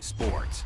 Sports.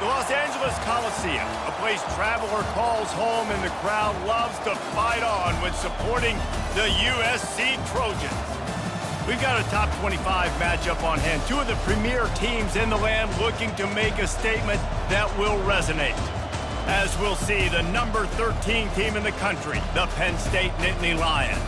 The Los Angeles Coliseum, a place traveler calls home and the crowd loves to fight on when supporting the USC Trojans. We've got a top 25 matchup on hand. Two of the premier teams in the land looking to make a statement that will resonate. As we'll see, the number 13 team in the country, the Penn State Nittany Lions,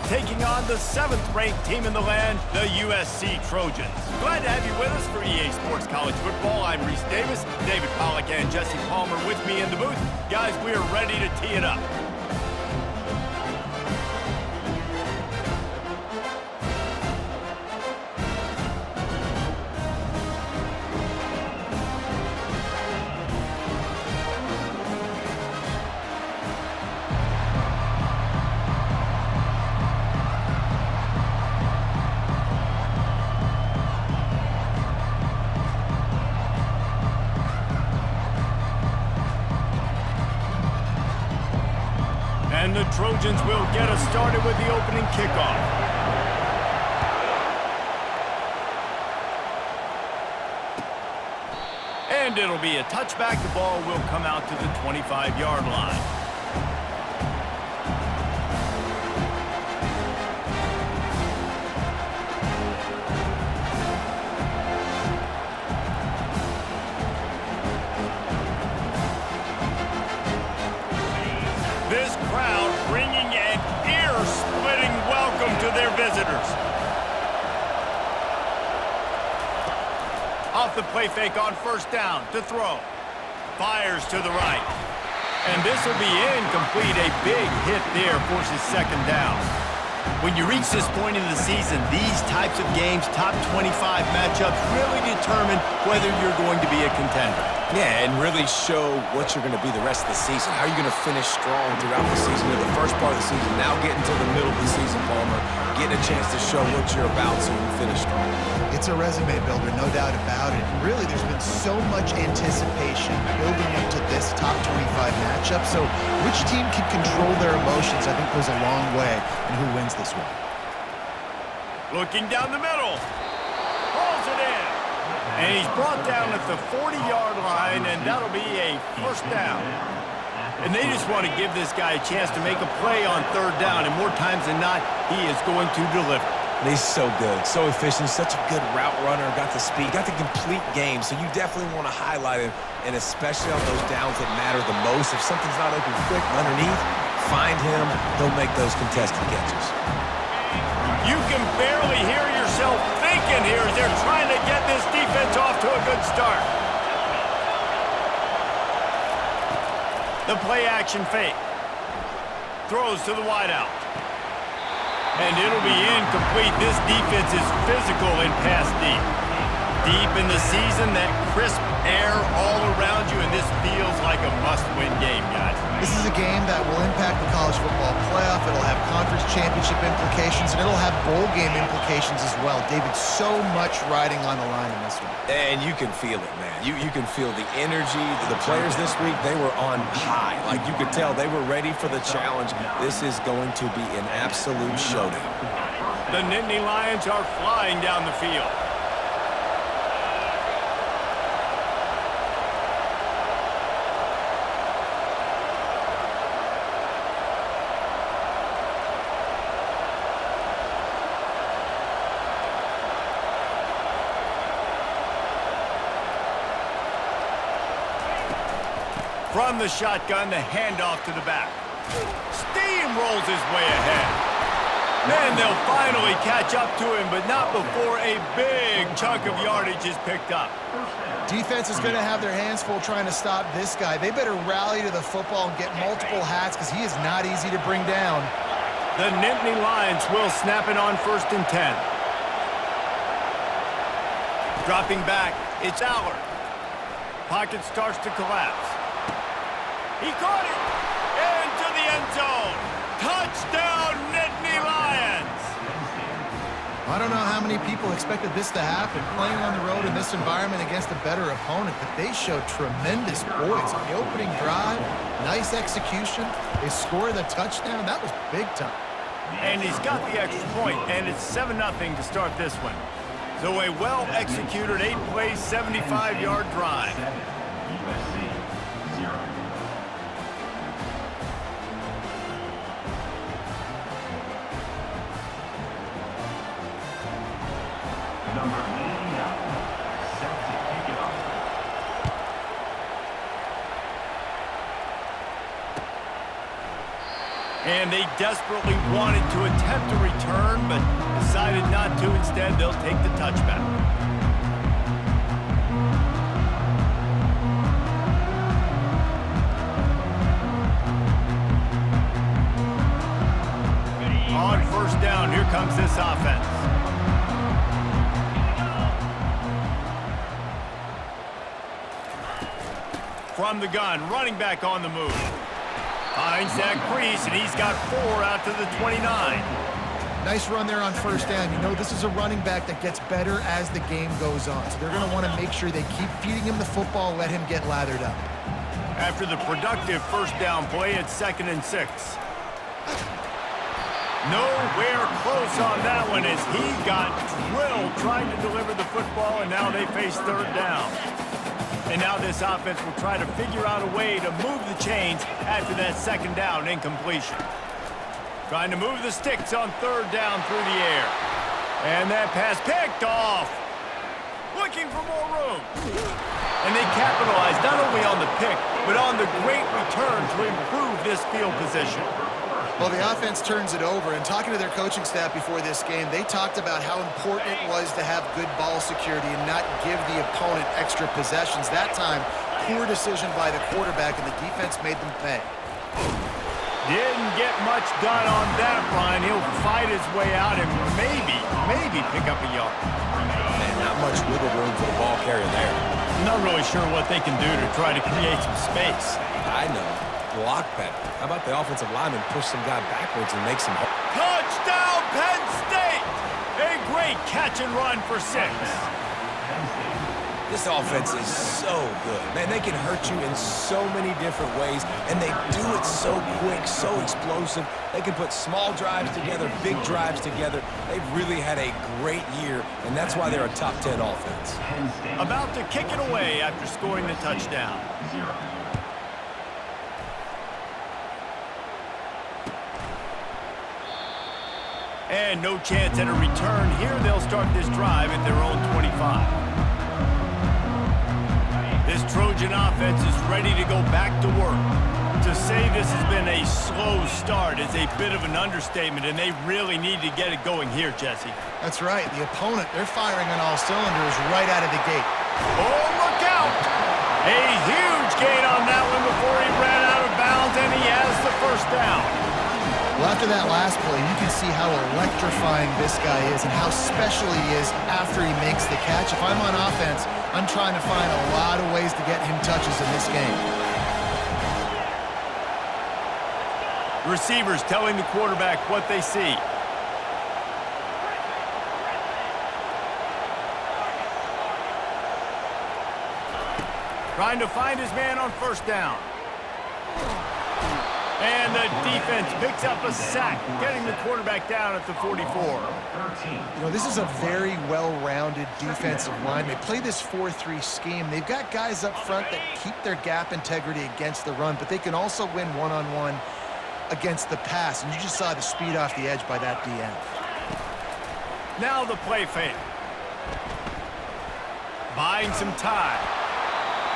taking on the 7th-ranked team in the land, the USC Trojans. Glad to have you with us for EA Sports College Football. I'm Reese Davis, David Pollack and Jesse Palmer with me in the booth. Guys, we are ready to tee it up. And the Trojans will get us started with the opening kickoff. And it'll be a touchback. The ball will come out to the 25-yard line. This crowd bringing an ear-splitting welcome to their visitors. Off the play fake on first down to throw. Fires to the right. And this will be incomplete. A big hit there forces second down. When you reach this point in the season, these types of games, top 25 matchups, really determine whether you're going to be a contender. Yeah, and really show what you're going to be the rest of the season. How are you going to finish strong throughout the season, or the first part of the season, now getting to the middle of the season, Palmer, getting a chance to show what you're about so you finish strong. It's a resume builder, no doubt about it. Really, there's been so much anticipation building up to this top 25 matchup, so which team can control their emotions, I think, goes a long way in who wins this one. Looking down the middle. Pulls it in. And he's brought down at the 40-yard line, and that'll be a first down. And they just want to give this guy a chance to make a play on third down, and more times than not, he is going to deliver. And he's so good, so efficient, such a good route runner, got the speed, got the complete game, so you definitely want to highlight him, and especially on those downs that matter the most. If something's not open quick underneath, find him, he'll make those contested catches. You can barely hear yourself thinking here as they're trying to get this defense off to a good start. The play action fake. Throws to the wideout. And it'll be incomplete. This defense is physical in pass deep. Deep in the season, that crisp air all around you, and this feels like a must-win game, guys. This is a game that will impact the college football playoff. It'll have conference championship implications, and it'll have bowl game implications as well. David, so much riding on the line in this one. And you can feel it, man. You can feel the energy. The players this week, they were on high. Like, you could tell they were ready for the challenge. This is going to be an absolute showdown. The Nittany Lions are flying down the field. From the shotgun, the handoff to the back. Steamrolls his way ahead. Then they'll finally catch up to him, but not before a big chunk of yardage is picked up. Defense is going to have their hands full trying to stop this guy. They better rally to the football and get multiple hats because he is not easy to bring down. The Nittany Lions will snap it on 1st and 10. Dropping back, it's Allard. Pocket starts to collapse. He caught it! Into the end zone! Touchdown, Nittany Lions! I don't know how many people expected this to happen, playing on the road in this environment against a better opponent, but they showed tremendous poise on the opening drive. Nice execution. They scored the touchdown. That was big time. And he's got the extra point, and it's 7-0 to start this one. So a well-executed 8-play, 75-yard drive. USC 0. Number 89, set to kick it off. And they desperately wanted to attempt a return, but decided not to. Instead, they'll take the touchback. On first down, here comes this offense. From the gun, running back on the move. Finds Zach Priest, and he's got 4 out to the 29. Nice run there on first down. You know, this is a running back that gets better as the game goes on. So they're going to want to make sure they keep feeding him the football, let him get lathered up. After the productive first down play, it's 2nd and 6. Nowhere close on that one as he got drilled trying to deliver the football, and now they face 3rd down. And now this offense will try to figure out a way to move the chains after that 2nd down incompletion. Trying to move the sticks on 3rd down through the air. And that pass picked off. Looking for more room. And they capitalized not only on the pick, but on the great return to improve this field position. Well, the offense turns it over, and talking to their coaching staff before this game, they talked about how important it was to have good ball security and not give the opponent extra possessions. That time, poor decision by the quarterback, and the defense made them pay. Didn't get much done on that run. He'll fight his way out and maybe pick up a yard. Man, not much wiggle room for the ball carrier there. Not really sure what they can do to try to create some space. I know. Block better. How about the offensive lineman push some guy backwards and make some... Touchdown, Penn State! A great catch and run for 6. This offense is so good. Man, they can hurt you in so many different ways, and they do it so quick, so explosive. They can put small drives together, big drives together. They've really had a great year, and that's why they're a top 10 offense. About to kick it away after scoring the touchdown. 0. And no chance at a return here. They'll start this drive at their own 25. This Trojan offense is ready to go back to work. To say this has been a slow start is a bit of an understatement, and they really need to get it going here, Jesse. That's right. The opponent, they're firing on all cylinders right out of the gate. Oh, look out! A huge gain on that one before he ran out of bounds, and he has the first down. Well, after that last play, you can see how electrifying this guy is and how special he is after he makes the catch. If I'm on offense, I'm trying to find a lot of ways to get him touches in this game. Receivers telling the quarterback what they see. Trying to find his man on first down. And the defense picks up a sack, getting the quarterback down at the 44. You know, this is a very well-rounded defensive line. They play this 4-3 scheme. They've got guys up front that keep their gap integrity against the run, but they can also win one-on-one against the pass. And you just saw the speed off the edge by that DM. Now the play fake. Buying some time.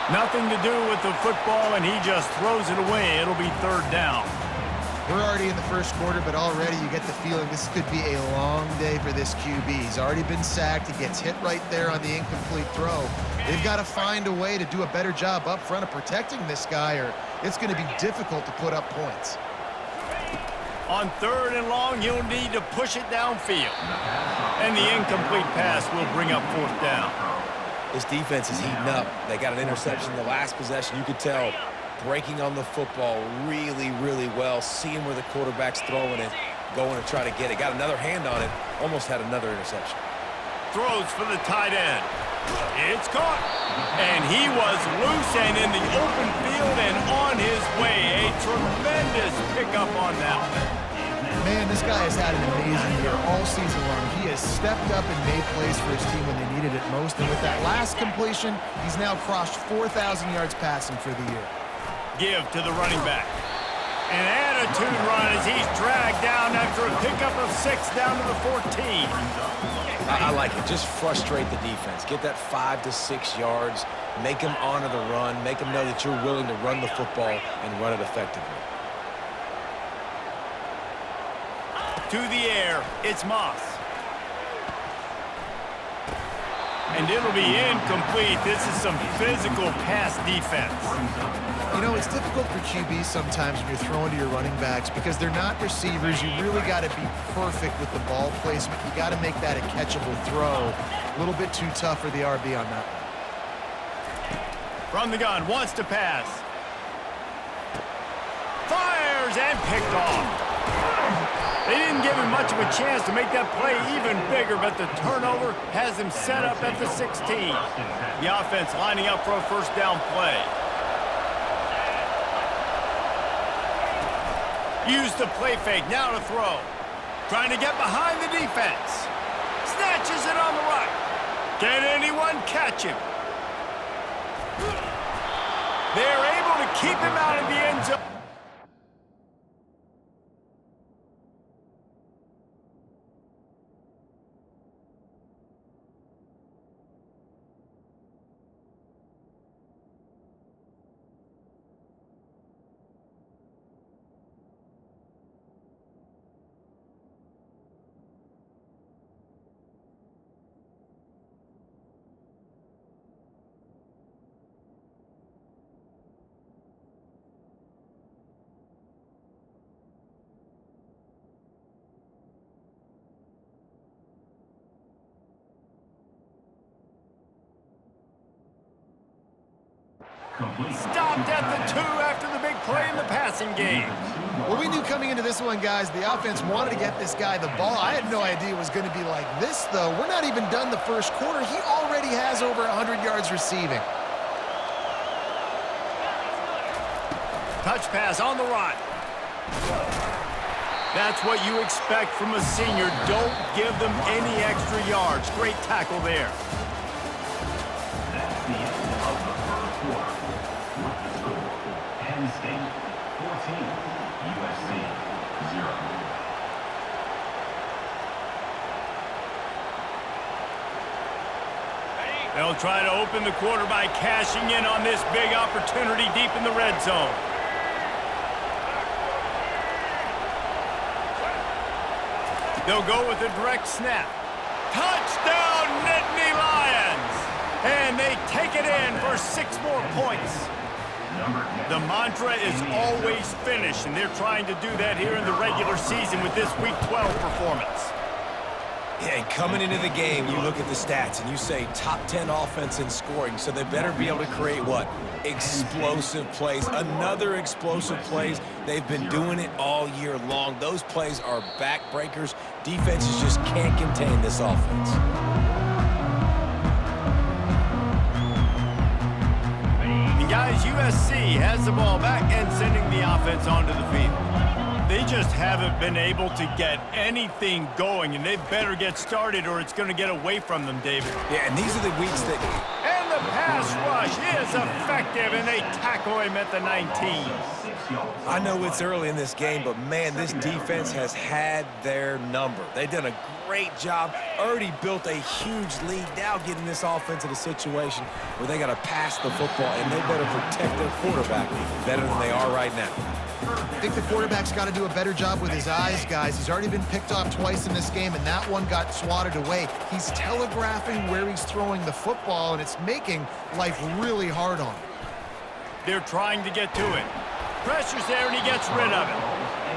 Nothing to do with the football, and he just throws it away. It'll be 3rd down. We're already in the first quarter, but already you get the feeling this could be a long day for this QB. He's already been sacked. He gets hit right there on the incomplete throw. They've got to find a way to do a better job up front of protecting this guy, or it's going to be difficult to put up points. On 3rd and long, he'll need to push it downfield. And the incomplete pass will bring up 4th down. This defense is heating up. They got an interception in the last possession. You could tell breaking on the football really, really well, seeing where the quarterback's throwing it, going to try to get it. Got another hand on it, almost had another interception. Throws for the tight end. It's caught. And he was loose and in the open field and on his way. A tremendous pickup on that one. Man, this guy has had an amazing year all season long. He has stepped up and made plays for his team when they needed it most. And with that last completion, he's now crossed 4,000 yards passing for the year. Give to the running back. An attitude run as he's dragged down after a pickup of 6 down to the 14. I like it. Just frustrate the defense. Get that 5 to 6 yards. Make them honor the run. Make them know that you're willing to run the football and run it effectively. To the air, it's Moss. And it'll be incomplete. This is some physical pass defense. You know, it's difficult for QBs sometimes when you're throwing to your running backs because they're not receivers. You really got to be perfect with the ball placement. You got to make that a catchable throw. A little bit too tough for the RB on that one. From the gun, wants to pass. Fires and picked off. They didn't give him much of a chance to make that play even bigger, but the turnover has him set up at the 16. The offense lining up for a first down play. Use the play fake, now to throw. Trying to get behind the defense. Snatches it on the right. Can anyone catch him? They're able to keep him out of the end zone. Stopped at the 2 after the big play in the passing game. Well, we knew coming into this one, guys, the offense wanted to get this guy the ball. I had no idea it was going to be like this, though. We're not even done the first quarter. He already has over 100 yards receiving. Touch pass on the right. That's what you expect from a senior. Don't give them any extra yards. Great tackle there. That's the end of the first quarter. With the score, Penn State 14, USC 0. They'll try to open the quarter by cashing in on this big opportunity deep in the red zone. They'll go with a direct snap. Touchdown, Nittany Lions! And they take it in for 6 more points. The mantra is always finish, and they're trying to do that here in the regular season with this Week 12 performance. Yeah, and coming into the game, you look at the stats and you say top 10 offense in scoring, so they better be able to create what? Explosive plays. Another explosive plays. They've been doing it all year long. Those plays are backbreakers. Defenses just can't contain this offense. And guys, USC has the ball back and sending the offense onto the field. They just haven't been able to get anything going, and they better get started or it's going to get away from them, David. Yeah, and these are the weeks that... And the pass rush is effective, and they tackle him at the 19. I know it's early in this game, but, man, this defense has had their number. They've done a great job, already built a huge lead, now getting this offense in a situation where they got to pass the football, and they better protect their quarterback better than they are right now. I think the quarterback's got to do a better job with his eyes, guys. He's already been picked off twice in this game, and that one got swatted away. He's telegraphing where he's throwing the football, and it's making life really hard on him. They're trying to get to it. Pressure's there, and he gets rid of it.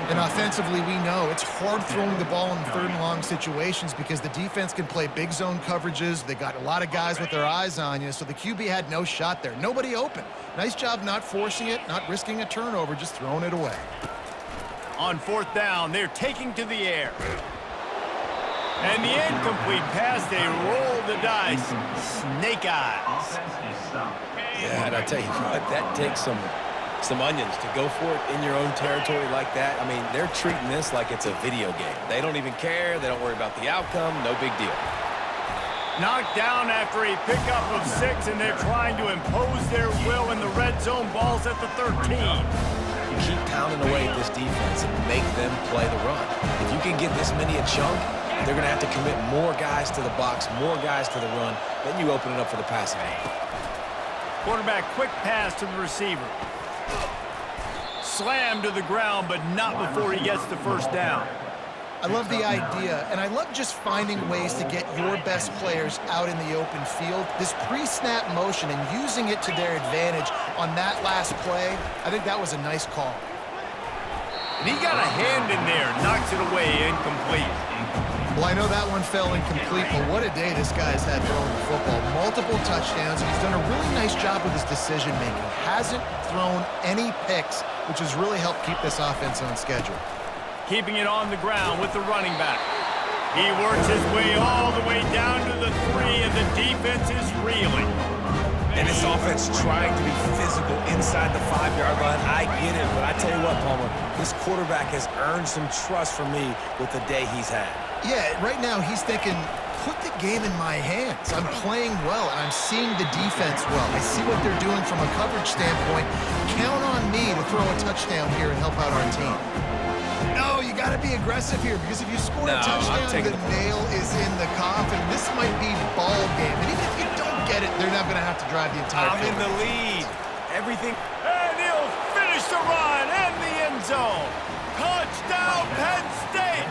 And offensively, we know it's hard throwing the ball in 3rd and long situations because the defense can play big zone coverages. They got a lot of guys with their eyes on you, so the QB had no shot there. Nobody open. Nice job not forcing it, not risking a turnover, just throwing it away. On 4th down, they're taking to the air. And the incomplete pass, they roll the dice. Snake eyes. Yeah, and I tell you what, that takes some some onions to go for it in your own territory like that. I mean, they're treating this like it's a video game. They don't even care. They don't worry about the outcome. No big deal. Knocked down after a pickup of 6, and they're trying to impose their will in the red zone. Ball's at the 13. Keep pounding away at this defense and make them play the run. If you can get this many a chunk, they're going to have to commit more guys to the box, more guys to the run. Then you open it up for the passing game. Quarterback quick pass to the receiver. Slammed to the ground, but not before he gets the first down. I love the idea, and I love just finding ways to get your best players out in the open field. This pre-snap motion and using it to their advantage on that last play, I think that was a nice call. And he got a hand in there, knocks it away, incomplete. Well, I know that one fell incomplete, but what a day this guy's had throwing the football. Multiple touchdowns, and he's done a really nice job with his decision-making. Hasn't thrown any picks, which has really helped keep this offense on schedule. Keeping it on the ground with the running back. He works his way all the way down to the 3, and the defense is reeling. And this offense trying to be physical inside the 5-yard line. I get it, but I tell you what, Palmer, this quarterback has earned some trust from me with the day he's had. Yeah, right now he's thinking, put the game in my hands. I'm playing well, and I'm seeing the defense well. I see what they're doing from a coverage standpoint. Count on me to throw a touchdown here and help out our team. No, you got to be aggressive here, because if you score a touchdown, the nail is in the coffin. This might be ball game. And even if you don't get it, they're not going to have to drive the entire field. I'm in the lead. Everything. And he'll finish the run and the end zone. Touchdown, Penn State.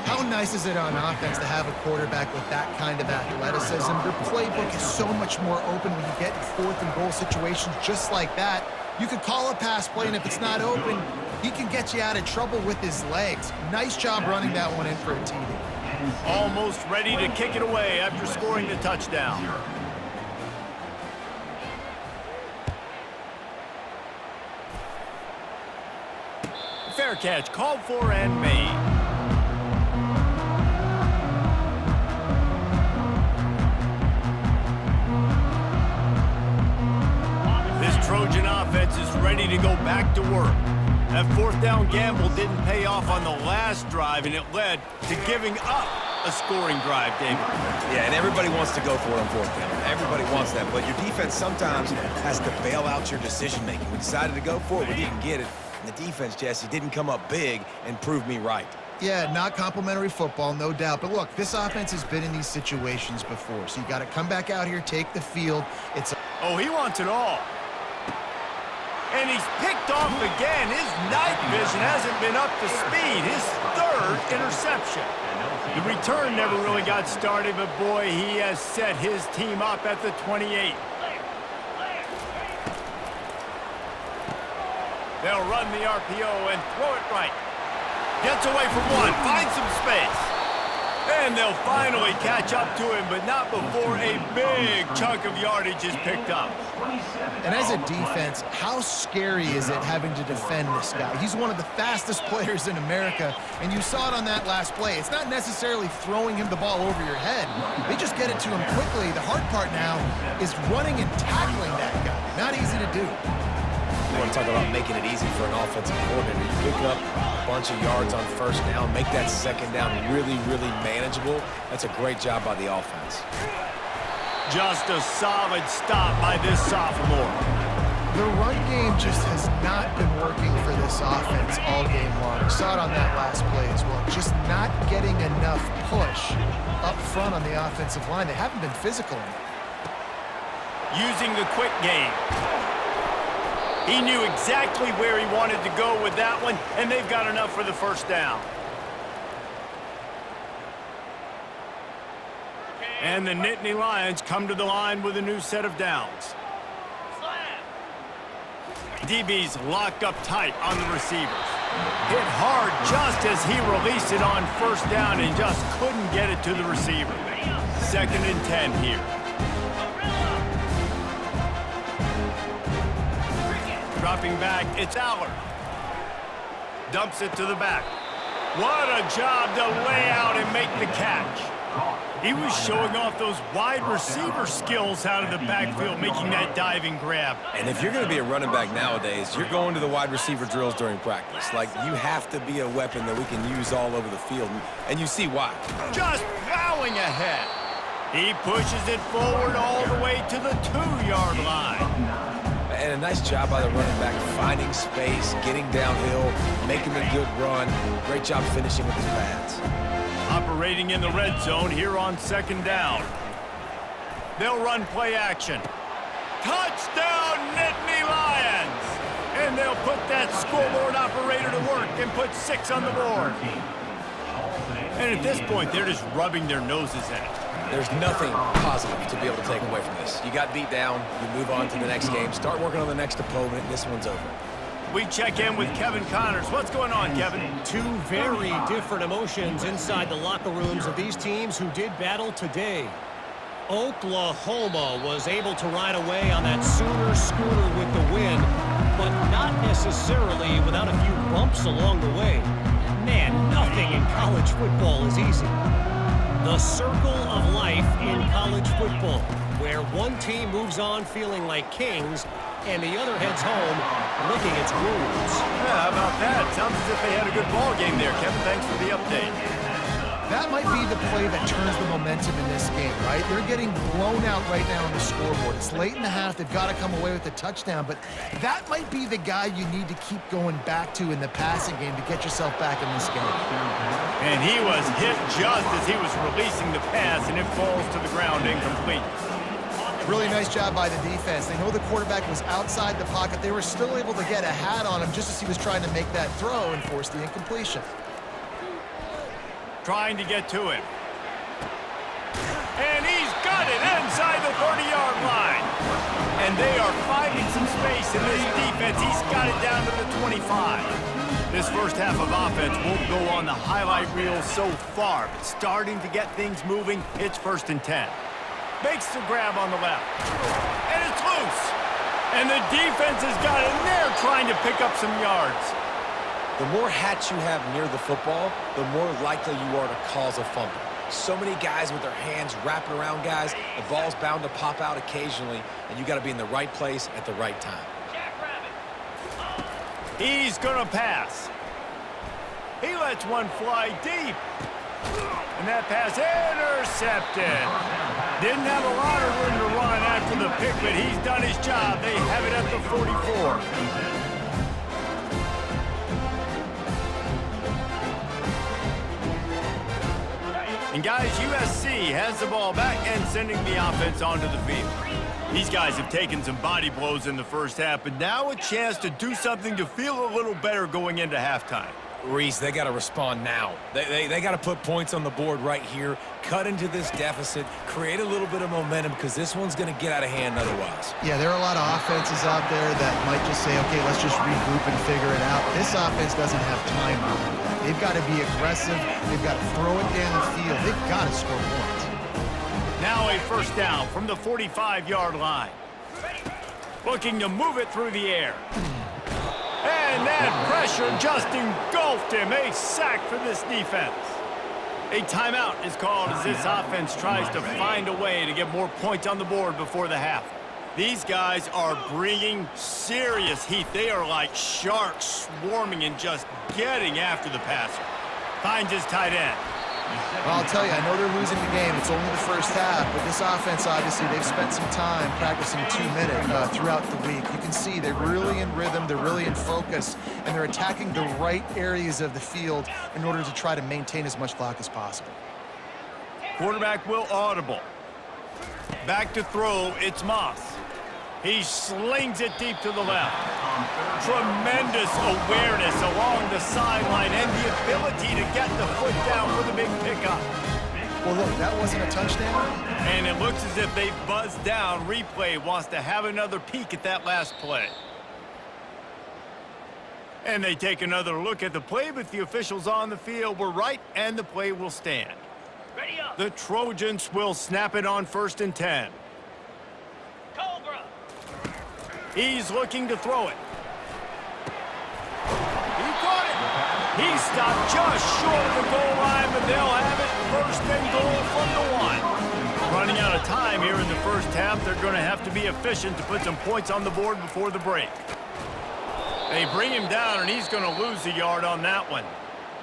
How nice is it on offense to have a quarterback with that kind of athleticism? Your playbook is so much more open when you get in 4th and goal situations just like that. You could call a pass play, and if it's not open, he can get you out of trouble with his legs. Nice job running that one in for a TD. Almost ready to kick it away after scoring the touchdown. Fair catch called for and made. Trojan offense is ready to go back to work. That 4th down gamble didn't pay off on the last drive, and it led to giving up a scoring drive, David. Yeah, and everybody wants to go for it on 4th down. Everybody wants that, but your defense sometimes has to bail out your decision-making. We decided to go for it. We didn't get it. And the defense, Jesse, didn't come up big and prove me right. Yeah, not complimentary football, no doubt. But look, this offense has been in these situations before, so you got to come back out here, take the field. Oh, he wants it all. And he's picked off again. His night vision hasn't been up to speed. His 3rd interception. The return never really got started, but boy, he has set his team up at the 28. They'll run the RPO and throw it right. Gets away from one, finds some space. And they'll finally catch up to him, but not before a big chunk of yardage is picked up. And as a defense, how scary is it having to defend this guy? He's one of the fastest players in America, and you saw it on that last play. It's not necessarily throwing him the ball over your head. They just get it to him quickly. The hard part now is running and tackling that guy. Not easy to do. You want to talk about making it easy for an offensive coordinator. You pick up a bunch of yards on 1st down, make that 2nd down really, really manageable. That's a great job by the offense. Just a solid stop by this sophomore. The run game just has not been working for this offense all game long. We saw it on that last play as well. Just not getting enough push up front on the offensive line. They haven't been physical enough. Using the quick game. He knew exactly where he wanted to go with that one, and they've got enough for the 1st down. And the Nittany Lions come to the line with a new set of downs. DB's locked up tight on the receivers. Hit hard just as he released it on 1st down and just couldn't get it to the receiver. 2nd and 10 here. Dropping back, it's Allard. Dumps it to the back. What a job to lay out and make the catch. He was showing off those wide receiver skills out of the backfield, making that diving grab. And if you're going to be a running back nowadays, you're going to the wide receiver drills during practice. Like, you have to be a weapon that we can use all over the field, and you see why. Just plowing ahead. He pushes it forward all the way to the 2-yard line. And a nice job by the running back, finding space, getting downhill, making a good run. Great job finishing with his pads. Operating in the red zone here on 2nd down. They'll run play action. Touchdown, Nittany Lions! And they'll put that scoreboard operator to work and put 6 on the board. And at this point, they're just rubbing their noses in it. There's nothing positive to be able to take away from this. You got beat down, you move on to the next game, start working on the next opponent, and this one's over. We check in with Kevin Connors. What's going on, Kevin? Two very different emotions inside the locker rooms of these teams who did battle today. Oklahoma was able to ride away on that Sooner scooter with the win, but not necessarily without a few bumps along the way. Man, nothing in college football is easy. The circle of life in college football, where one team moves on feeling like kings and the other heads home licking its wounds. Yeah, how about that? Sounds as if they had a good ball game there, Kevin. Thanks for the update. That might be the play that turns the momentum in this game, right? They're getting blown out right now on the scoreboard. It's late in the half. They've got to come away with a touchdown, but that might be the guy you need to keep going back to in the passing game to get yourself back in this game. And he was hit just as he was releasing the pass, and it falls to the ground incomplete. Really nice job by the defense. They know the quarterback was outside the pocket. They were still able to get a hat on him just as he was trying to make that throw and force the incompletion. Trying to get to him. And he's got it inside the 30-yard line. And they are finding some space in this defense. He's got it down to the 25. This first half of offense won't go on the highlight reel so far, but starting to get things moving, it's 1st and 10. Makes the grab on the left. And it's loose. And the defense has got in there trying to pick up some yards. The more hats you have near the football, the more likely you are to cause a fumble. So many guys with their hands wrapping around guys, the ball's bound to pop out occasionally, and you got to be in the right place at the right time. He's gonna pass. He lets one fly deep. And that pass intercepted. Didn't have a lot of room to run after the pick, but he's done his job. They have it at the 44. And guys, USC has the ball back and sending the offense onto the field. These guys have taken some body blows in the first half, but now a chance to do something to feel a little better going into halftime. Reese, they got to respond now. They got to put points on the board right here, cut into this deficit, create a little bit of momentum, because this one's going to get out of hand otherwise. Yeah, there are a lot of offenses out there that might just say, okay, let's just regroup and figure it out. This offense doesn't have time on that. They've got to be aggressive. They've got to throw it down the field. They've got to score points. Now a first down from the 45-yard line. Looking to move it through the air. And that pressure just engulfed him. A sack for this defense. A timeout is called as this offense tries to find a way to get more points on the board before the half. These guys are bringing serious heat. They are like sharks swarming and just getting after the passer. Finds his tight end. Well, I'll tell you, I know they're losing the game. It's only the first half, but this offense, obviously, they've spent some time practicing 2-minute throughout the week. You can see they're really in rhythm, they're really in focus, and they're attacking the right areas of the field in order to try to maintain as much clock as possible. Quarterback will audible. Back to throw, it's Moss. He slings it deep to the left. Tremendous awareness along the sideline and the ability to get the foot down for the big pickup. Well, look, that wasn't a touchdown. And it looks as if they've buzzed down. Replay wants to have another peek at that last play. And they take another look at the play, but the officials on the field were right, and the play will stand. Ready up. The Trojans will snap it on 1st and 10. He's looking to throw it. He caught it. He stopped just short of the goal line, but they'll have it 1st and goal from 1-1. Running out of time here in the first half, they're going to have to be efficient to put some points on the board before the break. They bring him down, and he's going to lose a yard on that one.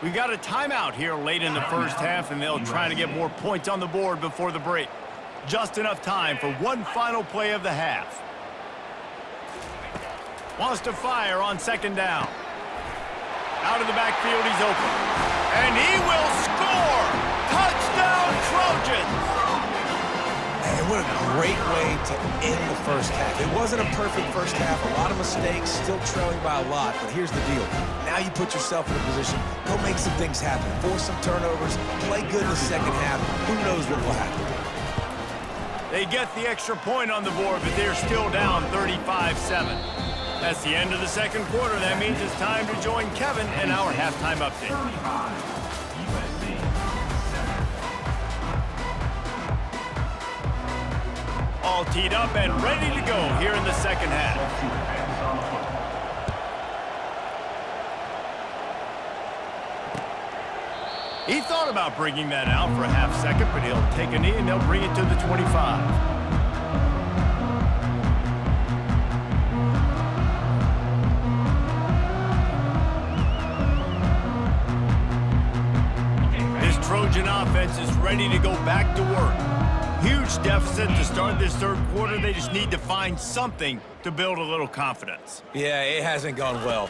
We got a timeout here late in the first half, and they'll try to get more points on the board before the break. Just enough time for one final play of the half. Wants to fire on second down. Out of the backfield, he's open. And he will score! Touchdown, Trojans! Man, what a great way to end the first half. It wasn't a perfect first half, a lot of mistakes, still trailing by a lot, but here's the deal. Now you put yourself in a position, go make some things happen, force some turnovers, play good in the second half. Who knows what will happen? They get the extra point on the board, but they're still down 35-7. That's the end of the second quarter. That means it's time to join Kevin in our halftime update. 35, USC 7. All teed up and ready to go here in the second half. He thought about bringing that out for a half second, but he'll take a knee and they'll bring it to the 25. Trojan offense is ready to go back to work. Huge deficit to start this third quarter. They just need to find something to build a little confidence. Yeah, it hasn't gone well.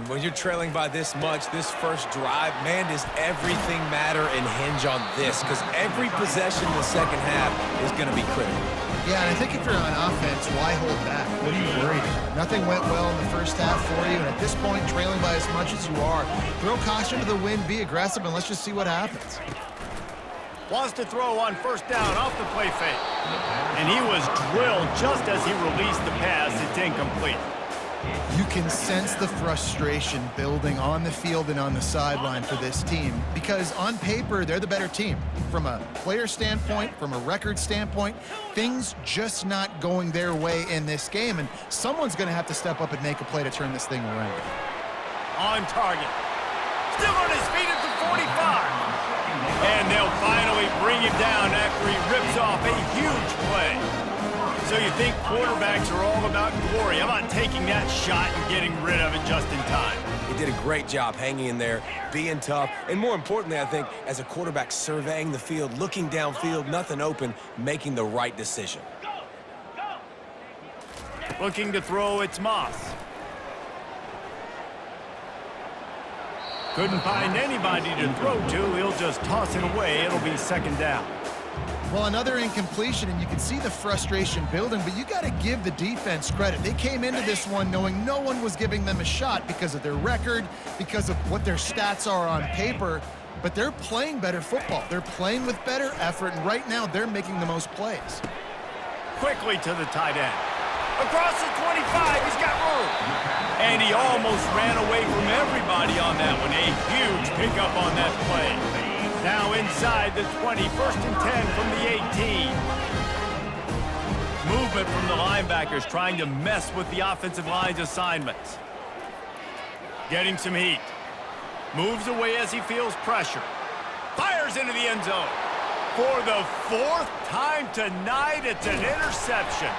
When you're trailing by this much, this first drive, man, does everything matter and hinge on this? Because every possession in the second half is going to be critical. Yeah, and I think if you're on offense, why hold back? What are you worried about? Nothing went well in the first half for you, and at this point, trailing by as much as you are, throw caution to the wind, be aggressive, and let's just see what happens. Wants to throw on first down off the play fake. And he was drilled just as he released the pass. It's incomplete. You can sense the frustration building on the field and on the sideline for this team because on paper, they're the better team. From a player standpoint, from a record standpoint, things just not going their way in this game, and someone's going to have to step up and make a play to turn this thing around. On target. Still on his feet at the 45. And they'll finally bring him down after he rips off a huge play. So you think quarterbacks are all about glory. How about taking that shot and getting rid of it just in time? He did a great job hanging in there, being tough, and more importantly, I think, as a quarterback, surveying the field, looking downfield, nothing open, making the right decision. Looking to throw, it's Moss. Couldn't find anybody to throw to. He'll just toss it away. It'll be second down. Well, another incompletion, and you can see the frustration building, but you got to give the defense credit. They came into this one knowing no one was giving them a shot because of their record, because of what their stats are on paper, but they're playing better football. They're playing with better effort, and right now they're making the most plays. Quickly to the tight end. Across the 25, he's got room. And he almost ran away from everybody on that one. A huge pickup on that play. Now inside the 20, first and 10 from the 18. Movement from the linebackers trying to mess with the offensive line's assignments. Getting some heat. Moves away as he feels pressure. Fires into the end zone. For the fourth time tonight, it's an interception.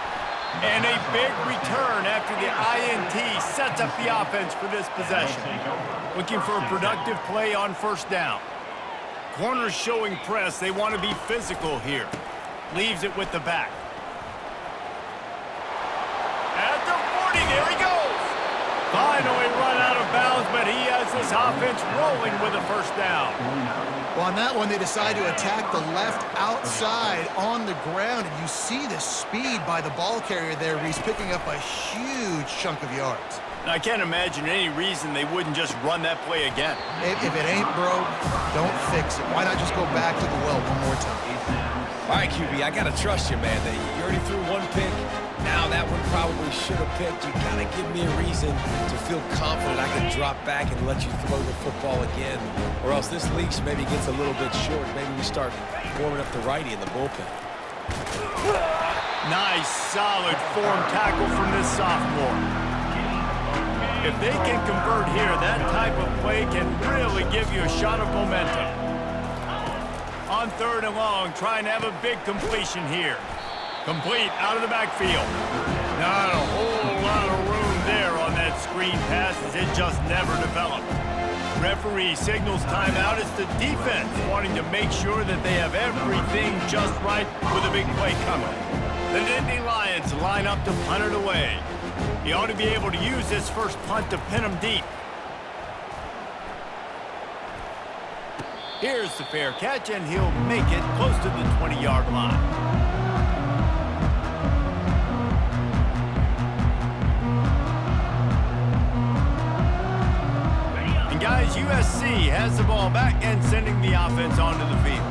And a big return after the INT sets up the offense for this possession. Looking for a productive play on first down. Corners showing press. They want to be physical here. Leaves it with the back. At the 40, there he goes. Finally run out of bounds, but he has this offense rolling with a first down. Well, on that one, they decide to attack the left outside on the ground, and you see the speed by the ball carrier there. He's picking up a huge chunk of yards. I can't imagine any reason they wouldn't just run that play again. If it ain't broke, don't fix it. Why not just go back to the well one more time? All right, QB, I got to trust you, man. You already threw one pick. Now that one probably should have picked. You got to give me a reason to feel confident I can drop back and let you throw the football again. Or else this leash maybe gets a little bit short. Maybe we start warming up the righty in the bullpen. Nice, solid form tackle from this sophomore. If they can convert here, that type of play can really give you a shot of momentum. On 3rd and long, trying to have a big completion here. Complete out of the backfield. Not a whole lot of room there on that screen pass as it just never developed. Referee signals timeout. It's the defense wanting to make sure that they have everything just right with a big play coming. The Nittany Lions line up to punt it away. He ought to be able to use this first punt to pin them deep. Here's the fair catch, and he'll make it close to the 20-yard line. Guys, USC has the ball back and sending the offense onto the field.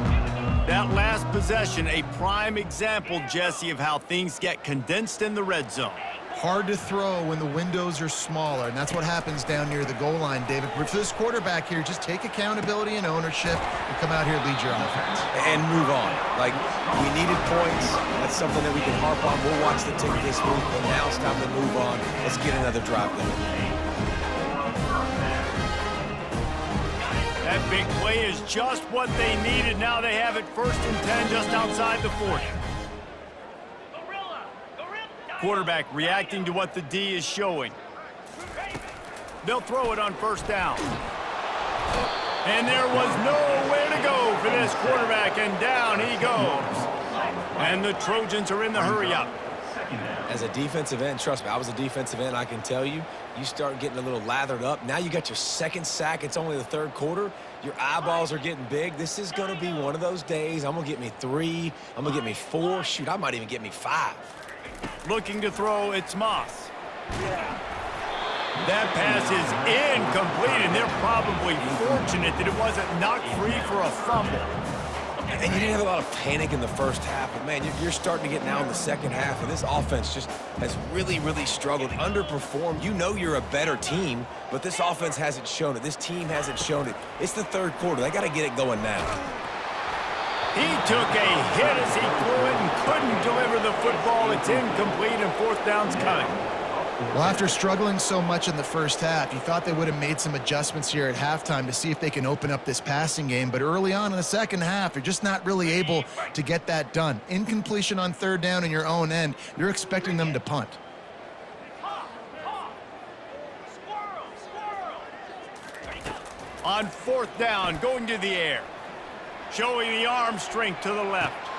That last possession, a prime example, Jesse, of how things get condensed in the red zone. Hard to throw when the windows are smaller, and that's what happens down near the goal line, David. But for this quarterback here, just take accountability and ownership and come out here and lead your offense. And move on. Like, we needed points. That's something that we can harp on. We'll watch the tape this week, but now it's time to move on. Let's get another drive going. That big play is just what they needed. Now they have it 1st and 10 just outside the 40. Quarterback reacting to what the D is showing. They'll throw it on 1st down. And there was nowhere to go for this quarterback, and down he goes. And the Trojans are in the hurry-up. As a defensive end, trust me, I was a defensive end, I can tell you, you start getting a little lathered up. Now you got your 2nd sack. It's only the 3rd quarter. Your eyeballs are getting big. This is going to be one of those days. I'm going to get me 3. I'm going to get me 4. Shoot, I might even get me 5. Looking to throw, it's Moss. That pass is incomplete, and they're probably fortunate that it wasn't knocked free for a fumble. And you didn't have a lot of panic in the first half, but, man, you're starting to get now in the second half, and this offense just has really, really struggled, underperformed. You know you're a better team, but this offense hasn't shown it. This team hasn't shown it. It's the 3rd quarter. They got to get it going now. He took a hit as he threw it and couldn't deliver the football. It's incomplete, and 4th down's coming. Well, after struggling so much in the first half, you thought they would have made some adjustments here at halftime to see if they can open up this passing game. But early on in the second half, they're just not really able to get that done. Incompletion on 3rd down in your own end, you're expecting them to punt. On 4th down, going to the air. Showing the arm strength to the left.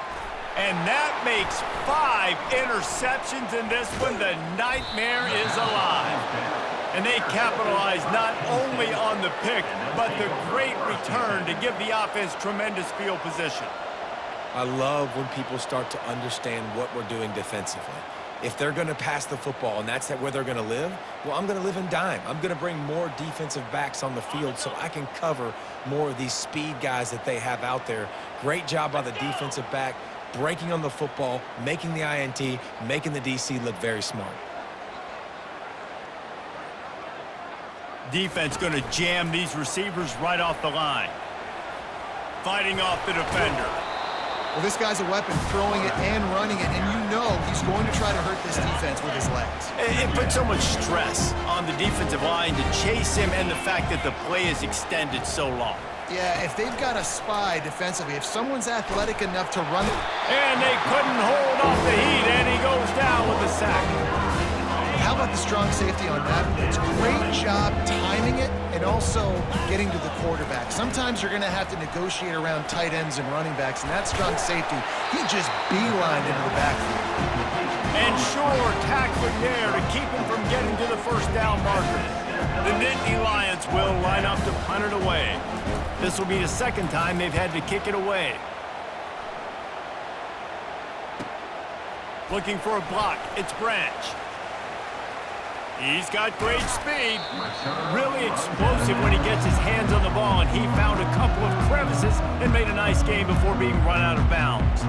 And that makes 5 interceptions in this one. The nightmare is alive. And they capitalize not only on the pick, but the great return to give the offense tremendous field position. I love when people start to understand what we're doing defensively. If they're going to pass the football and that's where they're going to live, well, I'm going to live in dime. I'm going to bring more defensive backs on the field so I can cover more of these speed guys that they have out there. Great job by the defensive back, breaking on the football, making the INT, making the DC look very smart. Defense going to jam these receivers right off the line. Fighting off the defender. Well, this guy's a weapon, throwing it and running it, and you know he's going to try to hurt this defense with his legs. It puts so much stress on the defensive line to chase him, and the fact that the play is extended so long. Yeah, if they've got a spy defensively, if someone's athletic enough to run it. And they couldn't hold off the heat, and he goes down with a sack. How about the strong safety on that? It's great job timing it and also getting to the quarterback. Sometimes you're going to have to negotiate around tight ends and running backs, and that strong safety, he just beelined into the backfield. And sure, tackling there to keep him from getting to the 1st down marker. The Nittany Lions will line up to punt it away. This will be the 2nd time they've had to kick it away. Looking for a block, it's Branch. He's got great speed. Really explosive when he gets his hands on the ball, and he found a couple of crevices and made a nice game before being run out of bounds.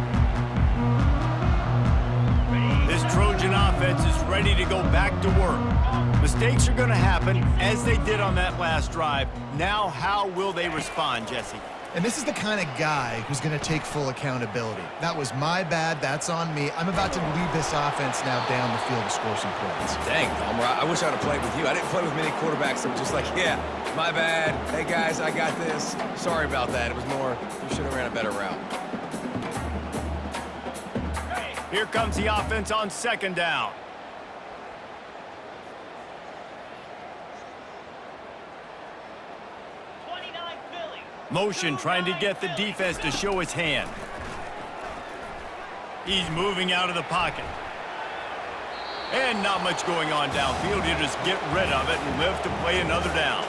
This Trojan offense is ready to go back to work. Mistakes are going to happen, as they did on that last drive. Now, how will they respond, Jesse? And this is the kind of guy who's going to take full accountability. That was my bad. That's on me. I'm about to lead this offense now down the field to score some points. Dang, Dom, I wish I'd have played with you. I didn't play with many quarterbacks that were just like, yeah, my bad. Hey, guys, I got this. Sorry about that. It was more, you should have ran a better route. Here comes the offense on second down. Motion trying to get the defense to show his hand. He's moving out of the pocket. And not much going on downfield. He'll just get rid of it and live to play another down.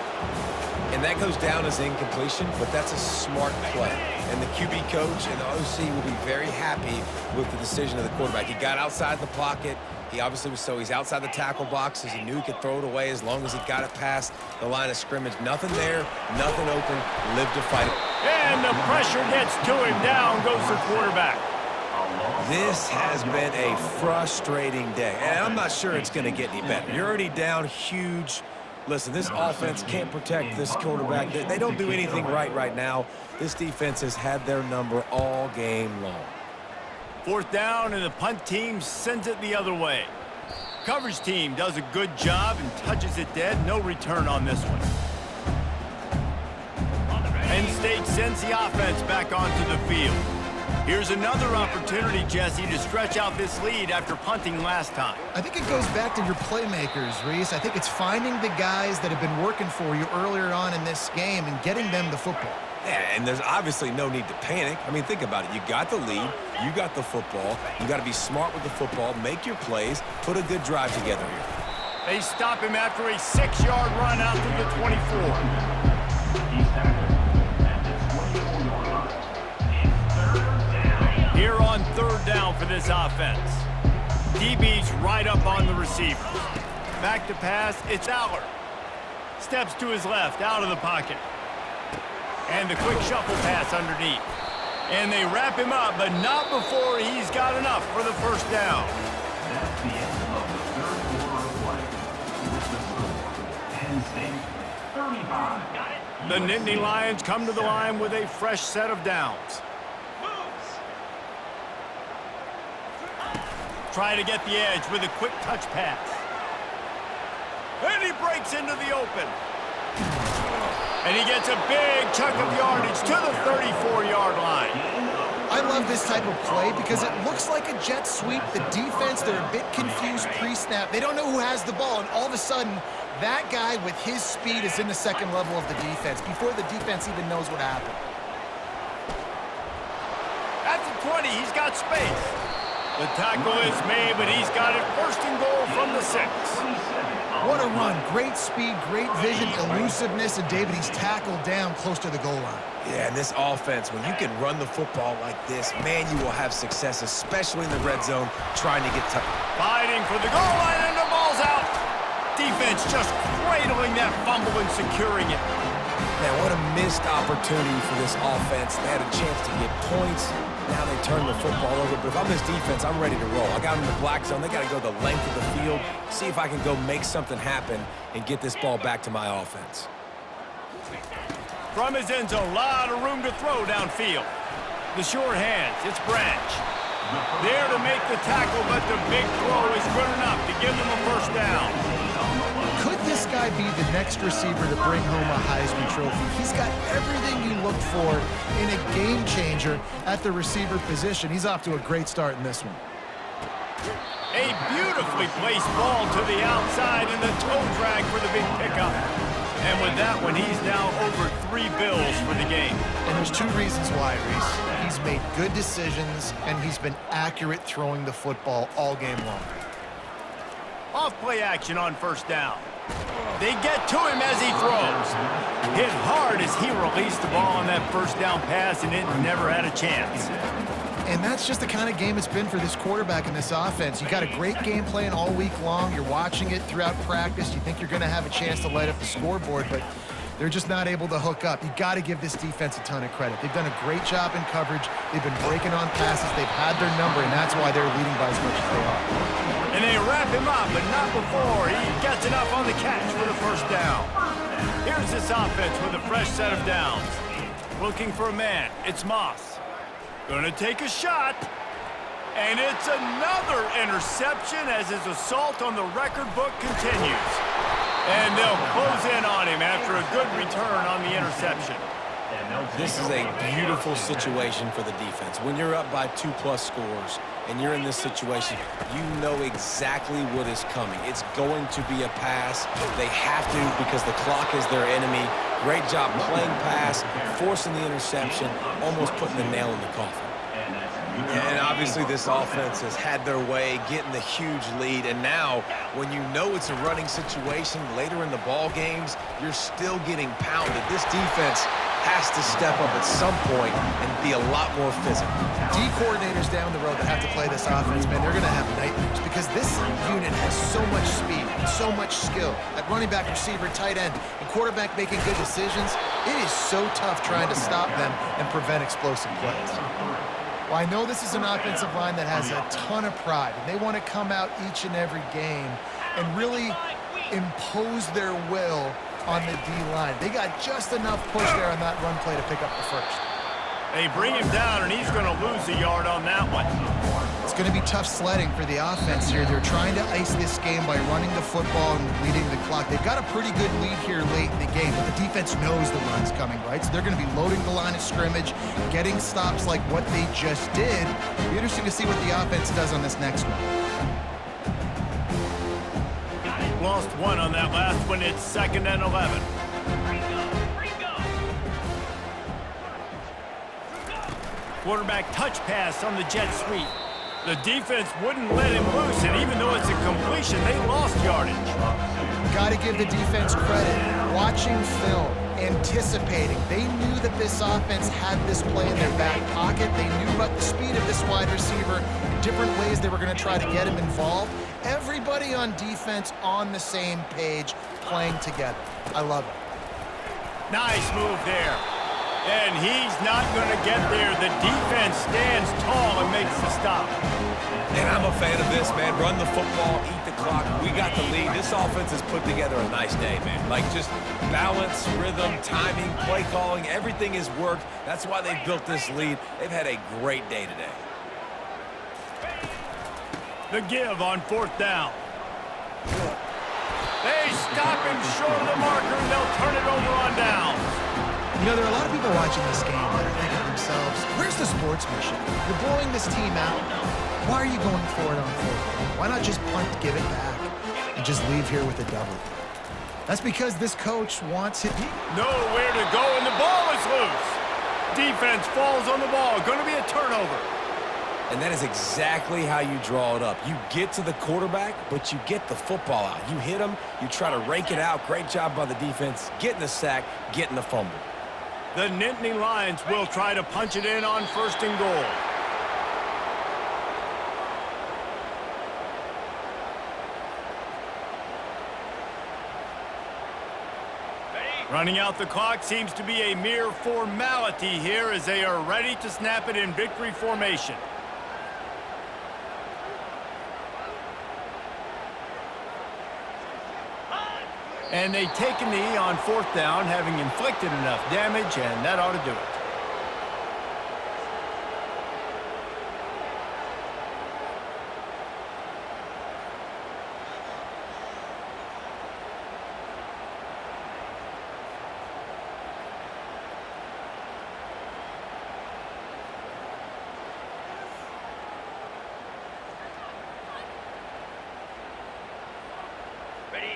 And that goes down as incompletion, but that's a smart play. And the QB coach and the OC will be very happy with the decision of the quarterback. He got outside the pocket. He obviously was he's outside the tackle boxes. He knew he could throw it away as long as he got it past the line of scrimmage. Nothing there, nothing open, live to fight it. And the pressure gets to him. Down goes the quarterback. This has been a frustrating day, and I'm not sure it's going to get any better. You're already down huge. Listen, this offense can't protect this quarterback. They don't do anything right now. This defense has had their number all game long. Fourth down, and the punt team sends it the other way. Coverage team does a good job and touches it dead. No return on this one. Penn State sends the offense back onto the field. Here's another opportunity, Jesse, to stretch out this lead after punting last time. I think it goes back to your playmakers, Reese. I think it's finding the guys that have been working for you earlier on in this game and getting them the football. Yeah, and there's obviously no need to panic. I mean, think about it. You got the lead. You got the football. You got to be smart with the football, make your plays, put a good drive together here. They stop him after a 6-yard run out to the 24. He's tackled at the 24-yard line. It's third down. Here on third down for this offense. DB's right up on the receiver. Back to pass, it's Aller. Steps to his left, out of the pocket. And the quick shuffle pass underneath. And they wrap him up, but not before he's got enough for the first down. That's the end of the third quarter of play. With the score, Penn State 35. The Nittany Lions come to the line with a fresh set of downs. Try to get the edge with a quick touch pass. And he breaks into the open. And he gets a big chunk of yardage to the 34-yard line. I love this type of play because it looks like a jet sweep. The defense, they're a bit confused pre-snap. They don't know who has the ball, and all of a sudden, that guy with his speed is in the second level of the defense before the defense even knows what happened. At the 20, he's got space. The tackle is made, but he's got it first and goal from the 6. What a run. Great speed, great vision, elusiveness, and David, he's tackled down close to the goal line. Yeah, and this offense, when you can run the football like this, man, you will have success, especially in the red zone, trying to get Fighting for the goal line, and the ball's out. Defense just cradling that fumble and securing it. Man, what a missed opportunity for this offense. They had a chance to get points. Now they turn the football over. But if I'm this defense, I'm ready to roll. I got them in the black zone. They got to go the length of the field, see if I can go make something happen and get this ball back to my offense. From his end zone, a lot of room to throw downfield. The short hands, it's Branch. There to make the tackle, but the big throw is good enough to give them a first down. Could this guy be the next receiver to bring home a Heisman Trophy? He's got everything you looked for in a game changer at the receiver position. He's off to a great start in this one. A beautifully placed ball to the outside and the toe drag for the big pickup. And with that one, he's now over 3 bills for the game. And there's 2 reasons why, Reese. He's made good decisions, and he's been accurate throwing the football all game long. Off-play action on first down. They get to him as he throws. Hit hard as he released the ball on that first down pass, and it never had a chance. And that's just the kind of game it's been for this quarterback in this offense. You got a great game plan all week long. You're watching it throughout practice. You think you're going to have a chance to light up the scoreboard, but they're just not able to hook up. You got to give this defense a ton of credit. They've done a great job in coverage. They've been breaking on passes. They've had their number, and that's why they're leading by as much as they are. And they wrap him up, but not before he gets enough on the catch for the first down. Here's this offense with a fresh set of downs. looking for a man. It's Moss. Gonna take a shot. And it's another interception as his assault on the record book continues. And they'll close in on him after a good return on the interception. This is a beautiful situation for the defense. When you're up by 2+ scores and you're in this situation, you know exactly what is coming. It's going to be a pass. They have to because the clock is their enemy. Great job playing pass, forcing the interception, almost putting the nail in the coffin. Yeah, and obviously this offense has had their way, getting the huge lead, and now when you know it's a running situation later in the ball games, you're still getting pounded. This defense has to step up at some point and be a lot more physical. D coordinators down the road that have to play this offense, man, they're going to have nightmares because this unit has so much speed and so much skill at running back, receiver, tight end, and quarterback making good decisions. It is so tough trying to stop them and prevent explosive plays. Well, I know this is an offensive line that has a ton of pride, and they want to come out each and every game and really impose their will on the D-line. They got just enough push there on that run play to pick up the first. They bring him down, and he's going to lose a yard on that one. It's going to be tough sledding for the offense here. They're trying to ice this game by running the football and leading the clock. They've got a pretty good lead here late in the game, but the defense knows the run's coming, right? So they're going to be loading the line of scrimmage, getting stops like what they just did. It'll be interesting to see what the offense does on this next one. Lost one on that last one. It's 2nd and 11. Quarterback touch pass on the jet sweep. The defense wouldn't let him loose, and even though it's a completion, they lost yardage. Got to give the defense credit. Watching film, anticipating. They knew that this offense had this play in their back pocket. They knew about the speed of this wide receiver, different ways they were going to try to get him involved. Everybody on defense on the same page, playing together. I love it. Nice move there. And he's not going to get there. The defense stands tall and makes the stop. And I'm a fan of this, man. Run the football, eat the clock. We got the lead. This offense has put together a nice day, man. Like just balance, rhythm, timing, play calling, everything has worked. That's why they've built this lead. They've had a great day today. The give on 4th down. They stop him short of the marker, and they'll turn it over on downs. You know, there are a lot of people watching this game that are thinking to themselves, where's the sportsmanship? You're blowing this team out. Why are you going for it on 4th down? Why not just punt, give it back, and just leave here with a W? That's because this coach wants it. Nowhere to go, and the ball is loose. Defense falls on the ball. Going to be a turnover. And that is exactly how you draw it up. You get to the quarterback, but you get the football out. You hit him, you try to rake it out. Great job by the defense, getting the sack, getting the fumble. The Nittany Lions will try to punch it in on 1st and goal. Running out the clock seems to be a mere formality here as they are ready to snap it in victory formation. And they take a knee on 4th down, having inflicted enough damage, and that ought to do it.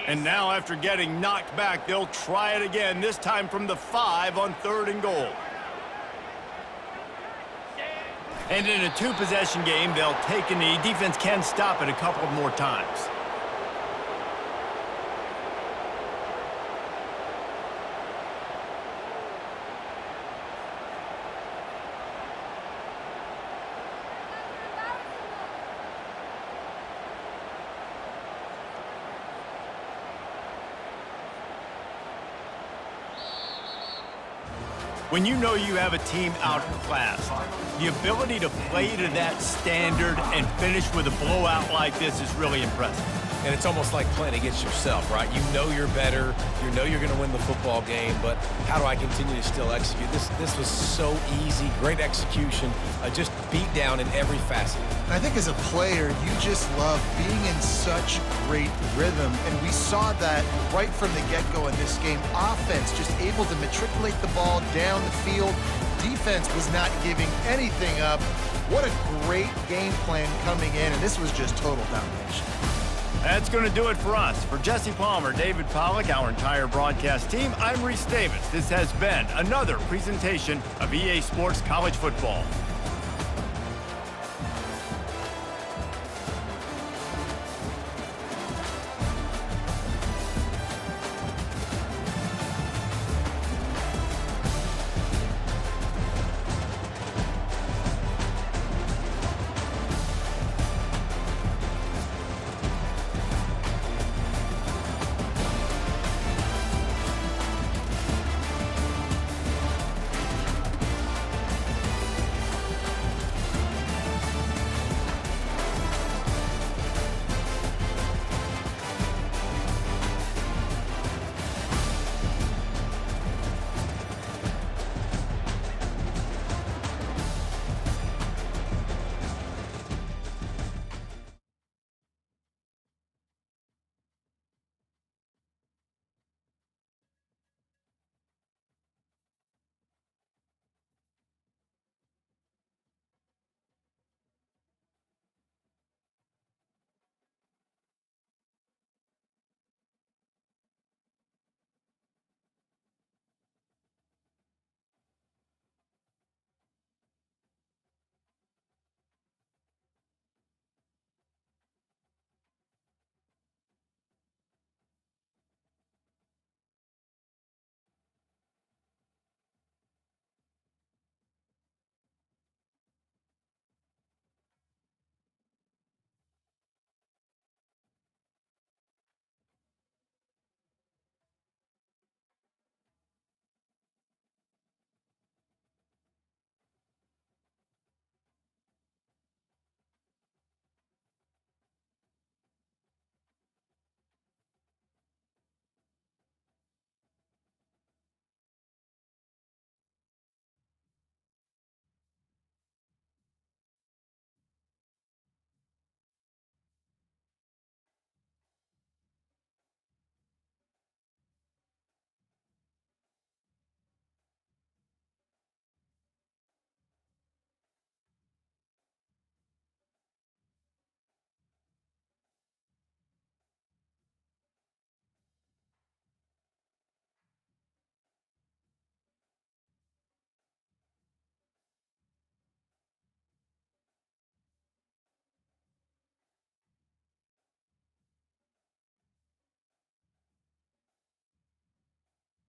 And now, after getting knocked back, they'll try it again, this time from the 5 on 3rd and goal. And in a 2-possession game, they'll take a knee. Defense can stop it a couple more times. When you know you have a team outclassed, the ability to play to that standard and finish with a blowout like this is really impressive. And it's almost like playing against yourself, right? You know you're better. You know you're going to win the football game, but how do I continue to still execute? This was so easy. Great execution. Just beat down in every facet. And I think as a player, you just love being in such great rhythm. And we saw that right from the get-go in this game. Offense just able to matriculate the ball down the field. Defense was not giving anything up. What a great game plan coming in, and this was just total domination. That's going to do it for us. For Jesse Palmer, David Pollack, our entire broadcast team, I'm Reese Davis. This has been another presentation of EA Sports College Football.